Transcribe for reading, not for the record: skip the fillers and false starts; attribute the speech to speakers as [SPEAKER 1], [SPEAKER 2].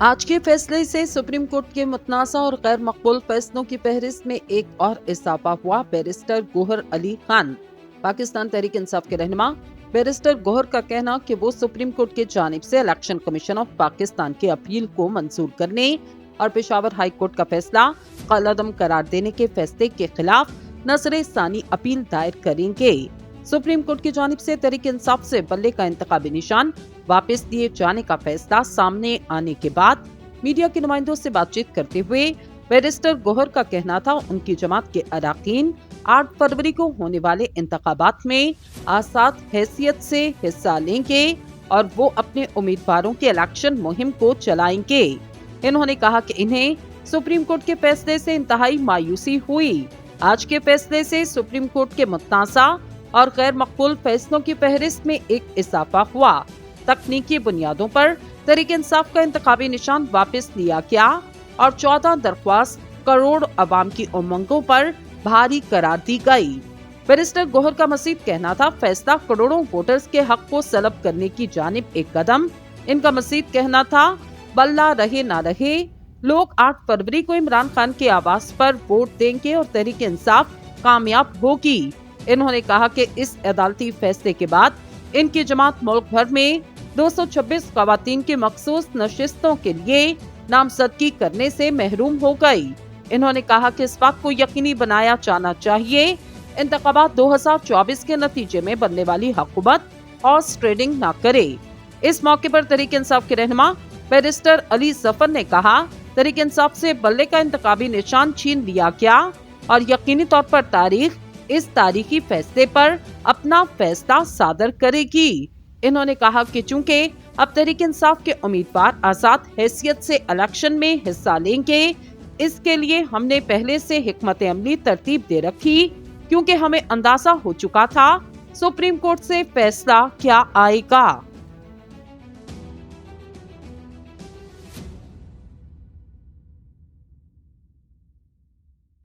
[SPEAKER 1] आज के फैसले से सुप्रीम कोर्ट के मुतनाज़ा और गैर मकबूल फैसलों की फहरिस्त में एक और इजाफा हुआ। बैरिस्टर गोहर अली खान, पाकिस्तान तहरीक इंसाफ के रहनुमा बैरिस्टर गोहर का कहना कि वो सुप्रीम कोर्ट की जानिब से इलेक्शन कमीशन ऑफ पाकिस्तान की अपील को मंजूर करने और पेशावर हाई कोर्ट का फैसला कलअदम करार देने के फैसले के खिलाफ नजर सानी अपील दायर करेंगे। सुप्रीम कोर्ट की जानिब से तहरीक इंसाफ से बल्ले का इंतखाबी निशान वापस दिए जाने का फैसला सामने आने के बाद मीडिया के नुमाइंदों से बातचीत करते हुए बैरिस्टर गोहर का कहना था उनकी जमात के अरकान 8 फरवरी को होने वाले इंतखाबात में आज़ाद हैसियत से हिस्सा लेंगे और वो अपने उम्मीदवारों के इलेक्शन मुहिम को चलाएंगे। इन्होंने कहा कि इन्हें सुप्रीम कोर्ट के फैसले से इंतहाई मायूसी हुई। आज के फैसले से सुप्रीम कोर्ट के मुतनाज़ा और गैर मकबूल फैसलों की फहरिस्त में एक इजाफा हुआ। तकनीकी बुनियादों पर तहरीक इंसाफ का इंतखाबी निशान वापस लिया गया और 14 दरख्वास्त करोड़ अवाम की उमंगों पर भारी करार दी गई। बैरिस्टर गोहर का मजीद कहना था फैसला करोड़ों वोटर्स के हक को सलब करने की जानिब एक कदम। इनका मजीद कहना था बल्ला रहे ना रहे, लोग 8 फरवरी को इमरान खान के आवास पर वोट देंगे और तहरीक इंसाफ कामयाब होगी। इन्होंने कहा कि इस अदालती फैसले के बाद इनकी जमात मुल्क भर में 226 खवातीन की मखसूस नशिस्तों के लिए नामजदगी करने से महरूम हो गई। इन्होंने कहा कि इस बात को यकीनी बनाया जाना चाहिए इंतखाबात 2024 के नतीजे में बनने वाली हुकूमत हॉर्स ट्रेडिंग न करे। इस मौके पर तहरीक इंसाफ के रहनुमा बैरिस्टर अली जफर ने कहा तहरीक इंसाफ से बल्ले का इंतखाबी निशान छीन लिया गया और यकीनी तौर पर तारीख इस तारीखी फैसले पर अपना फैसला सादर करेगी। इन्होंने कहा कि चूंकि अब तहरीक इंसाफ के उम्मीदवार आज़ाद हैसियत से इलेक्शन में हिस्सा लेंगे, इसके लिए हमने पहले से हिकमत अमली तरतीब दे रखी, क्योंकि हमें अंदाजा हो चुका था सुप्रीम कोर्ट से फैसला क्या आएगा।